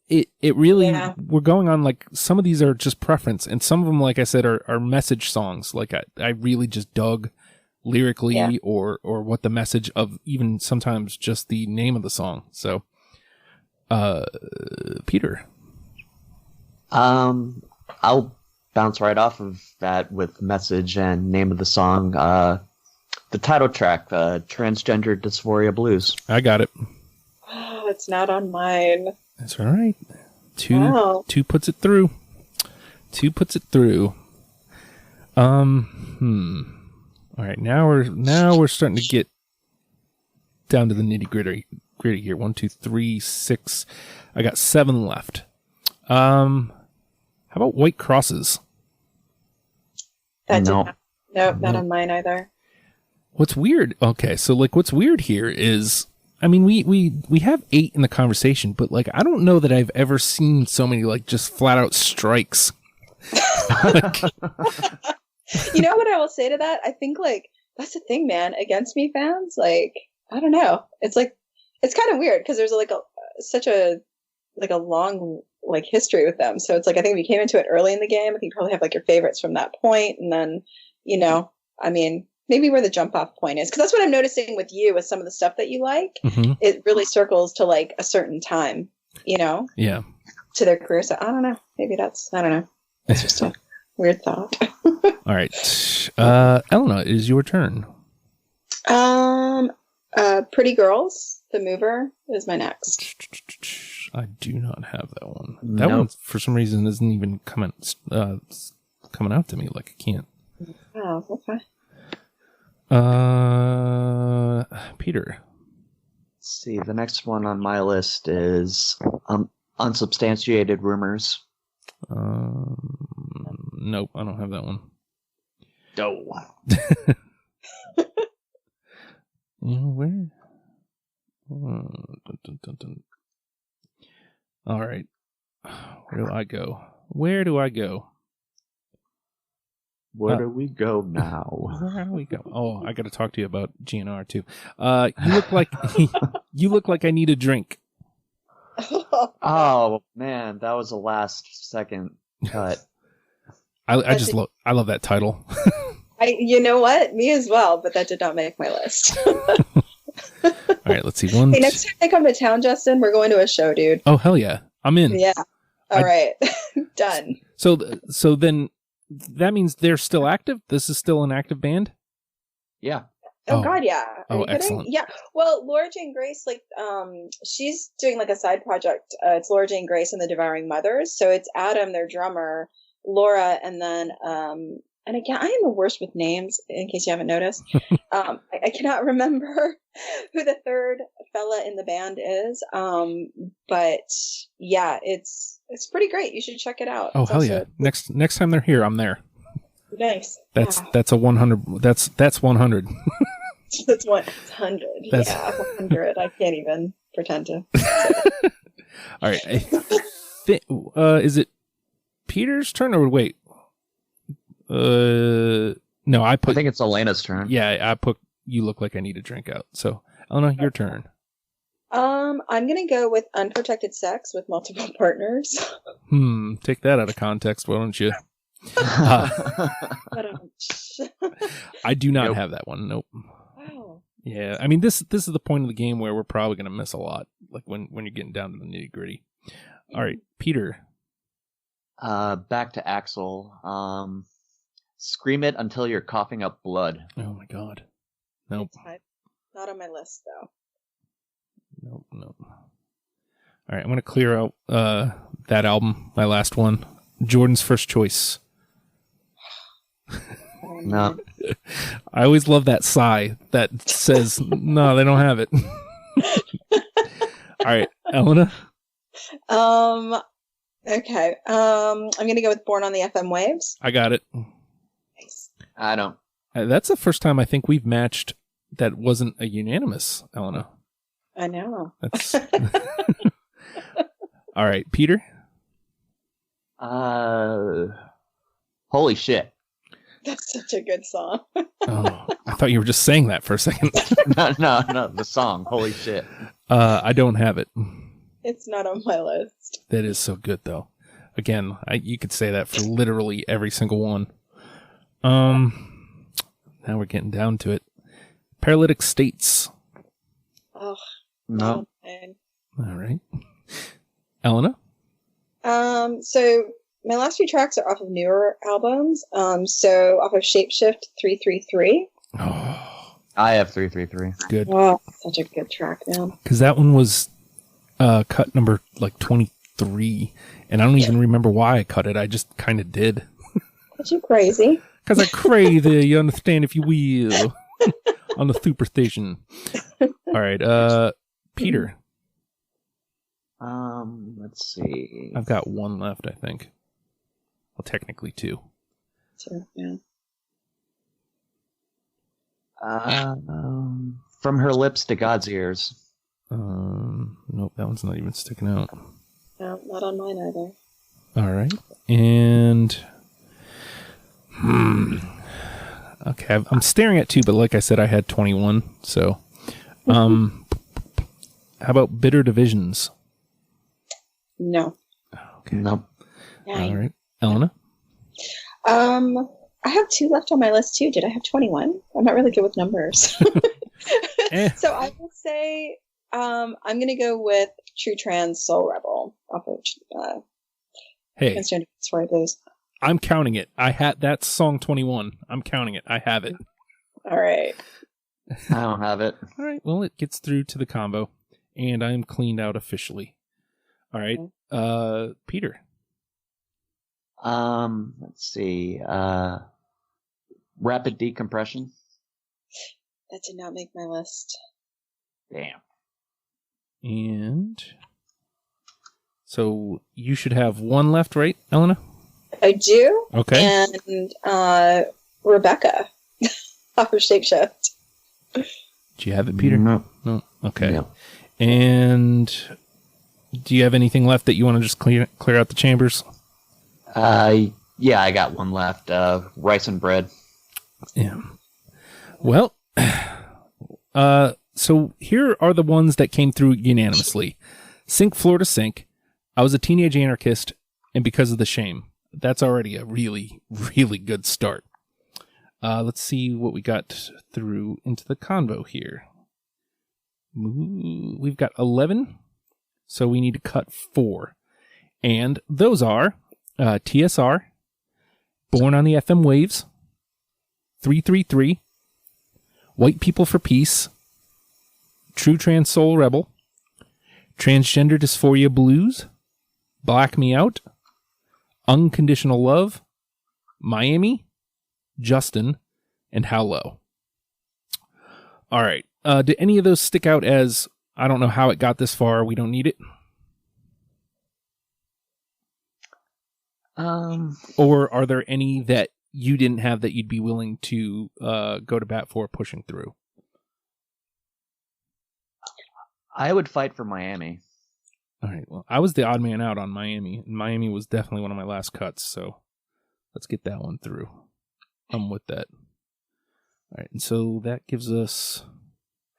It really, we're going on, some of these are just preference, and some of them, like I said, are message songs. I really just dug lyrically or what the message of, even sometimes just the name of the song. So, Peter. I'll bounce right off of that with message and name of the song. The title track, Transgender Dysphoria Blues. I got it. Oh, it's not on mine. That's all right. Two puts it through. All right, now we're starting to get down to the nitty gritty here. 1, 2, 3, 6. I got 7 left. How about White Crosses? Nope, not on mine either. What's weird? Okay, so what's weird here is, I mean, we have 8 in the conversation, but I don't know that I've ever seen so many just flat out strikes. You know what I will say to that? I think that's the thing, man. Against Me fans, I don't know. It's it's kind of weird because there's such a long like history with them. So it's like, I think if you came into it early in the game, I think you probably have like your favorites from that point. And then, you know, I mean, maybe where the jump off point is. Cause that's what I'm noticing with you with some of the stuff that you like. Mm-hmm. It really circles to like a certain time, you know? Yeah. To their career. So I don't know. Maybe I don't know. It's just a weird thought. All right. Elena, it is your turn. Pretty Girls, The Mover is my next. I do not have that one. That one, for some reason, isn't even coming out to me. Like, I can't. Oh, okay. Peter. Let's see, the next one on my list is Unsubstantiated Rumors. Nope, I don't have that one. Oh. You know, where? Dun, dun, dun, dun. All right. Where do I go? Where do we go now? Where do we go? Oh, I got to talk to you about GNR too. You look like you look like I need a drink. Oh man, that was a last second cut. I love that title. You know what? Me as well, but that did not make my list. All right, let's see. One. Hey, next time I come to town, Justin, we're going to a show, dude. Oh hell yeah, I'm in. Yeah. All right, done. So then that means they're still active. This is still an active band. Yeah. Oh God, yeah. Are you kidding? Excellent. Yeah. Well, Laura Jane Grace, like, she's doing like a side project. It's Laura Jane Grace and the Devouring Mothers. So it's Adam, their drummer, Laura, and then and again, I am the worst with names, in case you haven't noticed. I cannot remember who the third fella in the band is. But yeah, it's pretty great. You should check it out. Oh, it's hell yeah. Next time they're here, I'm there. Nice. That's a 100. That's 100. That's 100. Yeah, 100. I can't even pretend to. All right. Is it Peter's turn or wait? No, I think it's Elena's turn. Yeah, I put You Look Like I Need a Drink out. So, Elena, your turn. I'm gonna go with Unprotected Sex with Multiple Partners. Take that out of context, why don't you? I do not have that one. Nope. Wow. Yeah, I mean this is the point of the game where we're probably gonna miss a lot, like when you're getting down to the nitty gritty. All right, Peter. Back to Axel. Scream It Until You're Coughing Up Blood. Oh my God. Nope. Not on my list though. Nope. All right, I'm gonna clear out that album, my last one, Jordan's First Choice. No. I always love that sigh that says, no, they don't have it. All right, Elena. Okay. I'm gonna go with Born on the FM Waves. I got it. Nice. I don't. That's the first time I think we've matched that wasn't a unanimous, Elena. I know. That's all right, Peter. Holy shit. That's such a good song. Oh, I thought you were just saying that for a second. No, the song. Holy shit. I don't have it. It's not on my list. That is so good, though. Again, you could say that for literally every single one. Now we're getting down to it. Paralytic States. Oh, no. All right. Elena? So my last few tracks are off of newer albums. So off of Shapeshift 333. Oh, I have 333. Good. Oh, such a good track, man. Because that one was cut number like 23, and I don't even remember why I cut it. I just kind of did. But you crazy. Because I crazy, you understand, if you will, on the superstation. All right, Peter. Let's see. I've got one left, I think. Well, technically two. Sure, yeah. From Her Lips to God's Ears. Nope, that one's not even sticking out. No, not on mine either. All right, and okay, I'm staring at two, but like I said, I had 21. So, how about Bitter Divisions? No. Okay. Nope. All right. Elena? I have 2 left on my list too. Did I have 21? I'm not really good with numbers. So I will say I'm going to go with True Trans Soul Rebel off of Hey, Transgender Dysphoria Blues. I'm counting it. That's song 21. I'm counting it. I have it. All right. I don't have it. All right. Well, it gets through to the combo, and I'm cleaned out officially. All right. Peter. Let's see. Rapid decompression. That did not make my list. Damn. And so you should have 1 left, right, Elena? I do. Okay. And Rebecca off of Shapeshift. Do you have it, Peter? No. No. Okay. No. And do you have anything left that you want to just clear out the chambers? Yeah, I got 1 left. Rice and bread. Yeah. Well, so here are the ones that came through unanimously. Sink Florida Sink, I Was a Teenage Anarchist, and Because of the Shame. That's already a really, really good start. Let's see what we got through into the convo here. We've got 11, so we need to cut 4. And those are TSR, Born on the FM Waves, 333, White People for Peace, True Trans Soul Rebel, Transgender Dysphoria Blues, Black Me Out, Unconditional Love, Miami, Justin, and How Low. All right. Did any of those stick out as, I don't know how it got this far, we don't need it? Or are there any that you didn't have that you'd be willing to go to bat for pushing through? I would fight for Miami. All right. Well, I was the odd man out on Miami. And Miami was definitely one of my last cuts, so let's get that one through. I'm with that. All right. And so that gives us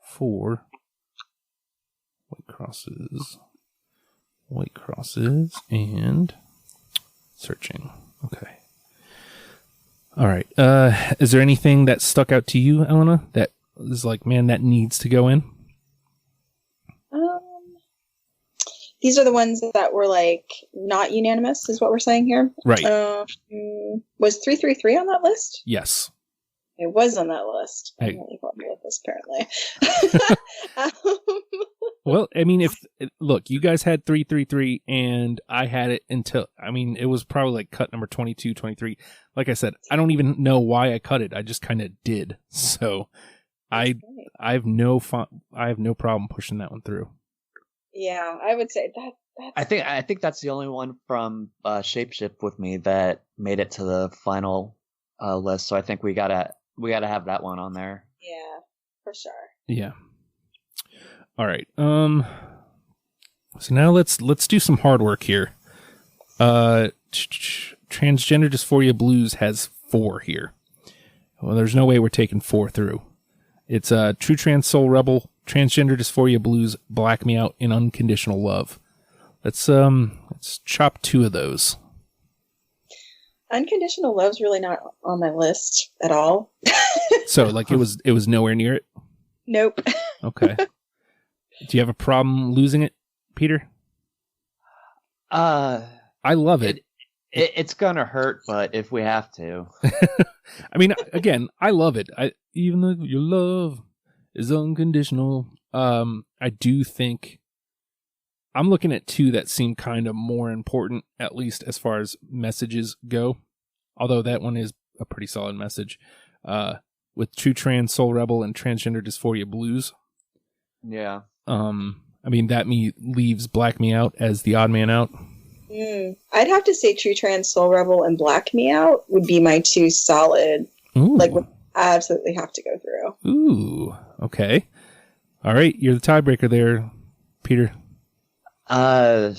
4 white crosses, and searching. Okay. All right. Is there anything that stuck out to you, Elena, that is like, man, that needs to go in? These are the ones that were like not unanimous, is what we're saying here. Right. Was 333 on that list? Yes. It was on that list. Hey. I'm really horrible with this, apparently. Well, I mean, look, you guys had 333 and I had it until, I mean, it was probably like cut number 22, 23. Like I said, I don't even know why I cut it. I just kind of did. So I have no problem pushing that one through. Yeah, I would say that. I think that's the only one from Shapeshift with me that made it to the final list. So I think we gotta have that one on there. Yeah, for sure. Yeah. All right. So now let's do some hard work here. Transgender Dysphoria Blues has 4 here. Well, there's no way we're taking 4 through. It's True Trans Soul Rebel, Transgender Dysphoria Blues, Black Me Out, and Unconditional Love. Let's chop 2 of those. Unconditional Love's really not on my list at all. So, like, it was nowhere near it? Nope. Okay. Do you have a problem losing it, Peter? I love it. It's gonna hurt, but if we have to. I mean, again, I love it. Even though your love is unconditional, I do think I'm looking at 2 that seem kind of more important, at least as far as messages go. Although that one is a pretty solid message. With True Trans Soul Rebel and Transgender Dysphoria Blues. Yeah. I mean, that leaves Black Me Out as the odd man out. I'd have to say True Trans Soul Rebel and Black Me Out would be my 2 solid. Ooh. Like, would absolutely have to go through. Ooh, okay. All right, you're the tiebreaker there, Peter. I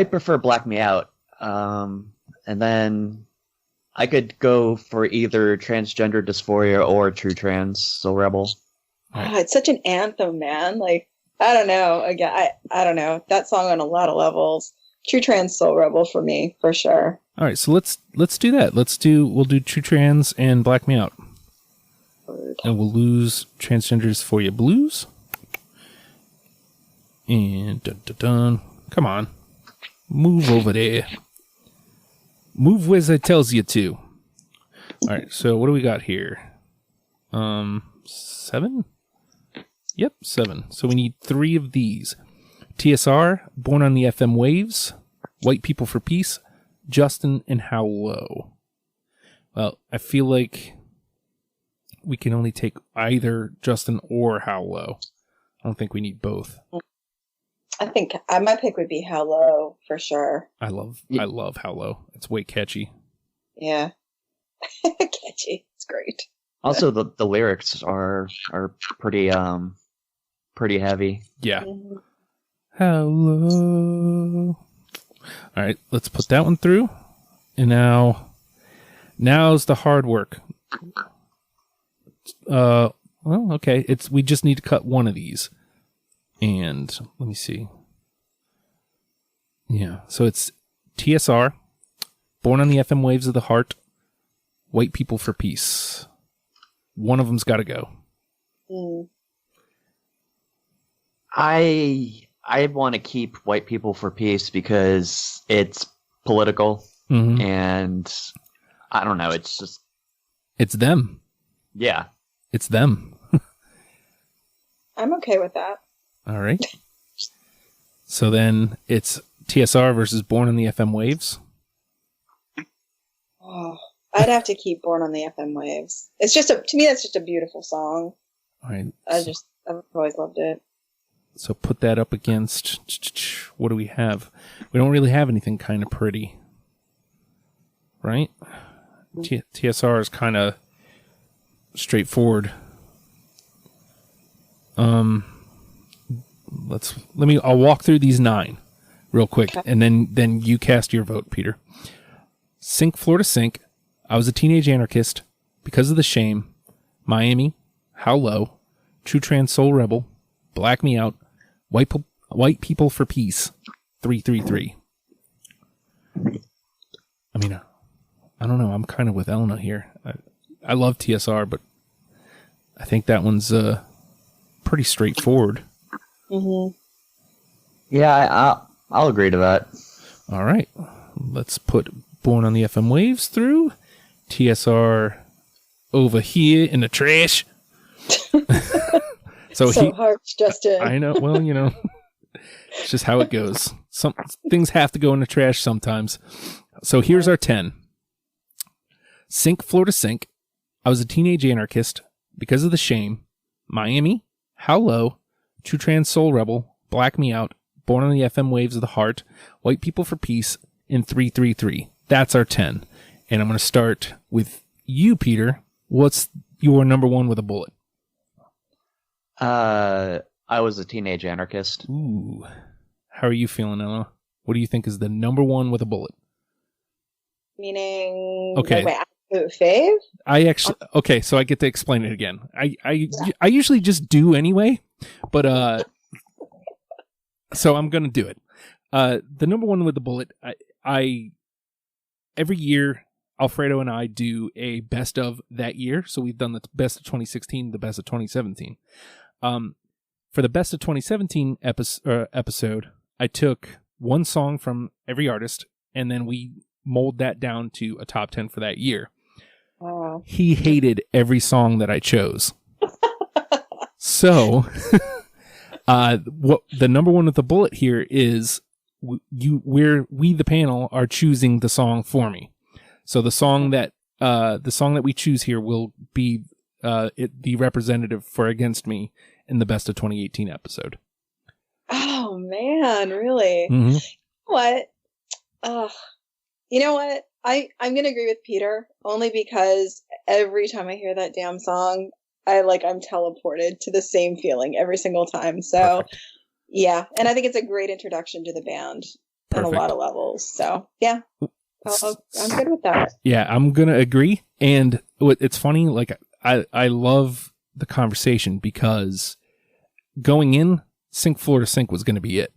prefer Black Me Out. And then I could go for either Transgender Dysphoria or True Trans Soul Rebel. Right. Oh, it's such an anthem, man. Like, I don't know. Again, I don't know. That song on a lot of levels. True Trans Soul Rebel for me, for sure. All right, so let's do that. We'll do True Trans and Black Me Out. And we'll lose Transgenders for You Blues. And dun dun dun. Come on. Move over there. Move where it tells you to. All right, so what do we got here? 7? Yep, 7. So we need 3 of these. TSR, Born on the FM Waves, White People for Peace, Justin, and How Low. Well, I feel like we can only take either Justin or How Low. I don't think we need both. I think my pick would be How Low for sure. I love How Low. It's way catchy. Yeah. Catchy. It's great. Also, the lyrics are pretty heavy. Yeah. Mm-hmm. How Low. All right, let's put that one through. And now's the hard work. Well, okay. We just need to cut one of these. And let me see. Yeah, so it's TSR, Born on the FM Waves of the Heart, White People for Peace. One of them's got to go. I want to keep White People for Peace because it's political, and I don't know. It's just it's them. Yeah, it's them. I'm okay with that. All right. So then it's TSR versus Born on the FM Waves. Oh, I'd have to keep Born on the FM Waves. It's just to me, that's just a beautiful song. All right. I've always loved it. So put that up against, what do we have? We don't really have anything kind of pretty. Right? TSR is kind of straightforward. I'll walk through these 9 real quick, okay. And then you cast your vote, Peter. Sink Floor to Sink, I Was a Teenage Anarchist, Because of the Shame, Miami, How Low, True Trans Soul Rebel, Black Me Out, White People for Peace, 333. I mean, I don't know. I'm kind of with Elena here. I love TSR, but I think that one's pretty straightforward. Mm-hmm. Yeah, I'll agree to that. All right. Let's put Born on the FM Waves through. TSR over here in the trash. So harsh, Justin. I know. Well, it's just how it goes. Some things have to go in the trash sometimes. So here's our 10. Sink Floor to Sink, I Was a Teenage Anarchist, Because of the Shame, Miami, How Low, True Trans Soul Rebel, Black Me Out, Born on the FM Waves of the Heart, White People for Peace, and 333. That's our 10. And I'm going to start with you, Peter. What's your number 1 with a bullet? I Was a Teenage Anarchist. Ooh. How are you feeling, Ella? What do you think is the number 1 with a bullet? Meaning, okay. My absolute fave? Okay, so I get to explain it again. I usually just do anyway, but so I'm gonna do it. The number 1 with the bullet. I every year Alfredo and I do a best of that year. So we've done the best of 2016, the best of 2017. For the best of 2017 episode, I took one song from every artist, and then we mold that down to a top 10 for that year. Wow. He hated every song that I chose. So, what the number 1 with the bullet here is we the panel are choosing the song for me. So the song that we choose here will be the representative for Against Me in the best of 2018 episode. Oh man, really? Mm-hmm. What? You know what? I'm gonna agree with Peter only because every time I hear that damn song, I'm teleported to the same feeling every single time. So perfect. Yeah, and I think it's a great introduction to the band on a lot of levels. So yeah, I'm good with that. Yeah, I'm gonna agree. And it's funny, like I love the conversation because going in, Sink Floor to Sink was going to be it.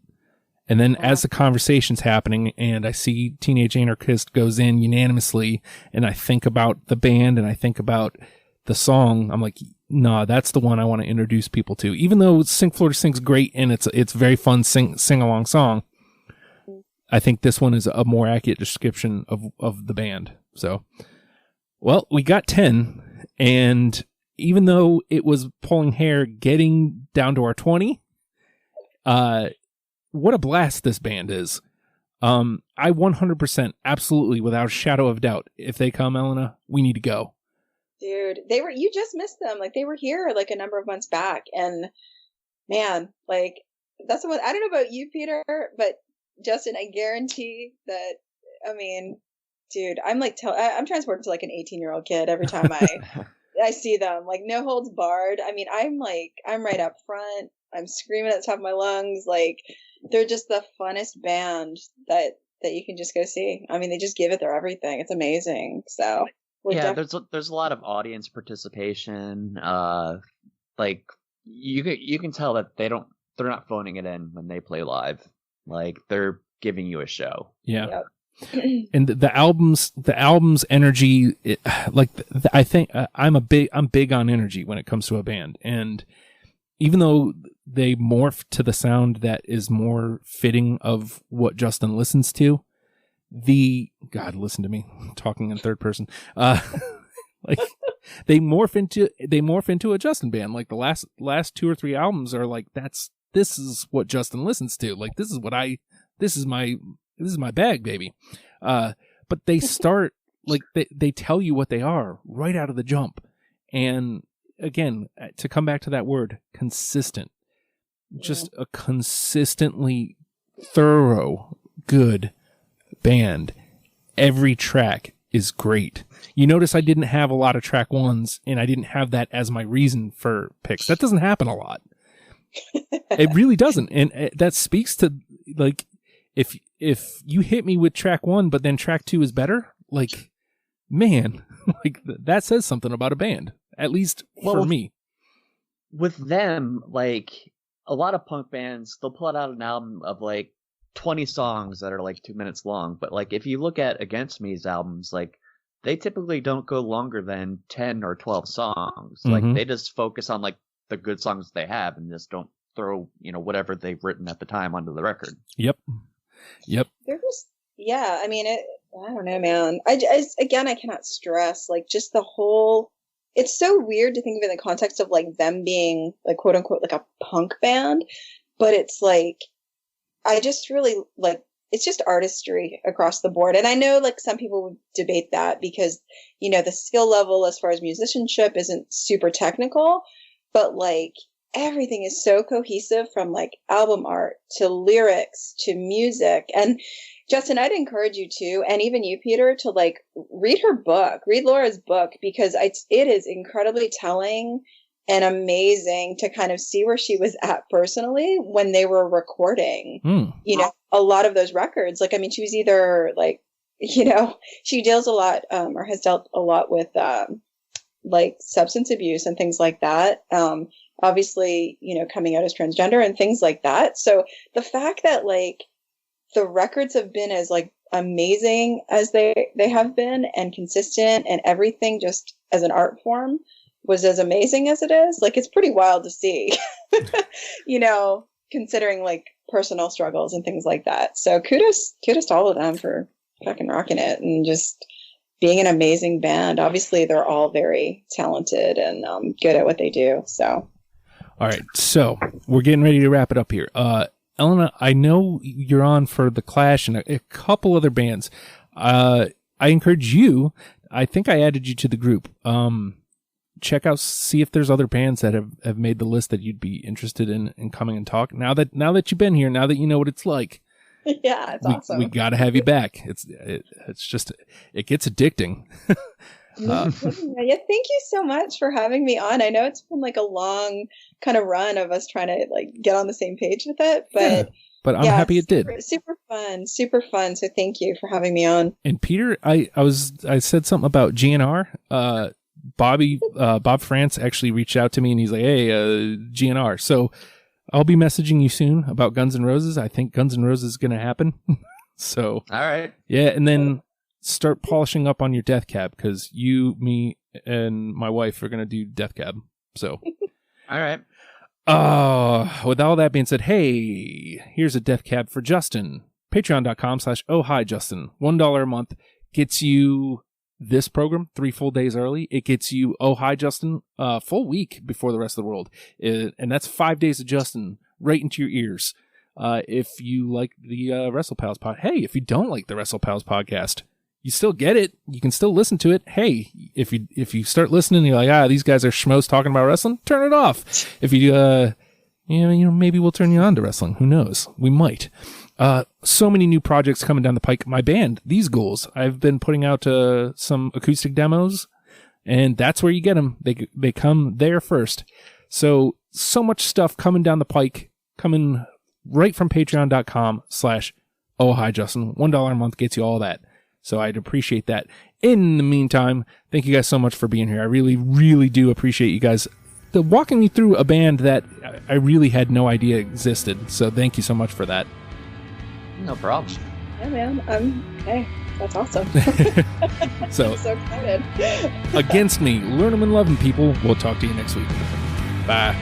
And then as the conversation's happening and I see Teenage Anarchist goes in unanimously and I think about the band and I think about the song, I'm like, nah, that's the one I want to introduce people to. Even though Sink Floor to Sink's great and it's very fun sing-along song, I think this one is a more accurate description of the band. So, well, we got 10, and even though it was pulling hair getting down to our 20, what a blast this band is. I 100%, absolutely, without a shadow of doubt, if they come, Elena, we need to go. Dude, you just missed them. Like, they were here like a number of months back, and man, like, that's the one. I don't know about you, Peter, but Justin, I guarantee that, I mean, dude, I'm like, I'm transported to like an 18-year-old kid every time I see them. Like, no holds barred. I mean, I'm right up front. I'm screaming at the top of my lungs. Like, they're just the funnest band that you can just go see. I mean, they just give it their everything. It's amazing. So there's a lot of audience participation. Like, you can tell that they're not phoning it in when they play live. Like, they're giving you a show. Yeah. Yep. And the album's energy, I think I'm big on energy when it comes to a band. And even though they morph to the sound that is more fitting of what Justin listens to, God, listen to me talking in third person. Like, they morph into a Justin band. Like, the last 2 or 3 albums are like, this is what Justin listens to. Like, this is my bag, baby. But they start, like, they tell you what they are right out of the jump. And again, to come back to that word, consistent. Just a consistently thorough, good band. Every track is great. You notice I didn't have a lot of track ones, and I didn't have that as my reason for picks. That doesn't happen a lot. It really doesn't. And that speaks to, like, if you hit me with track 1, but then track 2 is better, like, man, like, that says something about a band, at least for me. With them, like, a lot of punk bands, they'll put out an album of like 20 songs that are like 2 minutes long. But like, if you look at Against Me's albums, like, they typically don't go longer than 10 or 12 songs. Mm-hmm. Like, they just focus on like the good songs they have and just don't throw, whatever they've written at the time onto the record. Yep. They're just, I mean, I don't know, man. I cannot stress, like, just the whole, it's so weird to think of it in the context of like them being like, quote unquote, like a punk band, but it's like, I just really like, it's just artistry across the board. And I know like some people would debate that because, the skill level as far as musicianship isn't super technical, but like everything is so cohesive from like album art to lyrics to music. And Justin, I'd encourage you to, and even you, Peter, to like read Laura's book, because it is incredibly telling and amazing to kind of see where she was at personally when they were recording, a lot of those records. Like, I mean, she was either like, she deals a lot, or has dealt a lot with, like substance abuse and things like that. Obviously, coming out as transgender and things like that. So the fact that like the records have been as like amazing as they have been and consistent and everything just as an art form was as amazing as it is. Like, it's pretty wild to see, considering like personal struggles and things like that. So kudos to all of them for fucking rocking it and just being an amazing band. Obviously, they're all very talented and good at what they do. So, all right. So we're getting ready to wrap it up here. Elena, I know you're on for The Clash and a couple other bands. I encourage you. I think I added you to the group. Check out, see if there's other bands that have made the list that you'd be interested in coming and talk. Now that you've been here, now that you know what it's like. Yeah, it's awesome. We got to have you back. It's just, it gets addicting. Yeah, thank you so much for having me on. I know it's been like a long kind of run of us trying to like get on the same page with it, but I'm happy it did. Super fun. So thank you for having me on. And Peter, I said something about GNR. Bob France actually reached out to me and he's like, hey, GNR. So I'll be messaging you soon about Guns N' Roses. I think Guns N' Roses is going to happen. So, all right. Yeah, and then start polishing up on your Death Cab, because you, me, and my wife are going to do Death Cab. So, all right. With all that being said, hey, here's a Death Cab for Justin. Patreon.com/Oh Hi Justin. $1 a month gets you this program 3 full days early. It gets you Oh Hi Justin full week before the rest of the world. And that's 5 days of Justin right into your ears. If you like the WrestlePals pod, hey, if you don't like the WrestlePals podcast, you still get it. You can still listen to it. Hey, if you start listening and you're like, these guys are schmoes talking about wrestling, turn it off. If you maybe we'll turn you on to wrestling. Who knows? We might. So many new projects coming down the pike. My band, These Ghouls, I've been putting out some acoustic demos, and that's where you get them. They come there first. So much stuff coming down the pike, coming right from patreon.com/Oh Hi Justin. $1 a month gets you all that. So I'd appreciate that. In the meantime, thank you guys so much for being here. I really, really do appreciate you guys walking me through a band that I really had no idea existed. So thank you so much for that. No problem. Yeah, man. Hey, that's awesome. So, I'm so excited. Against me, learn them and love them, people. We'll talk to you next week. Bye.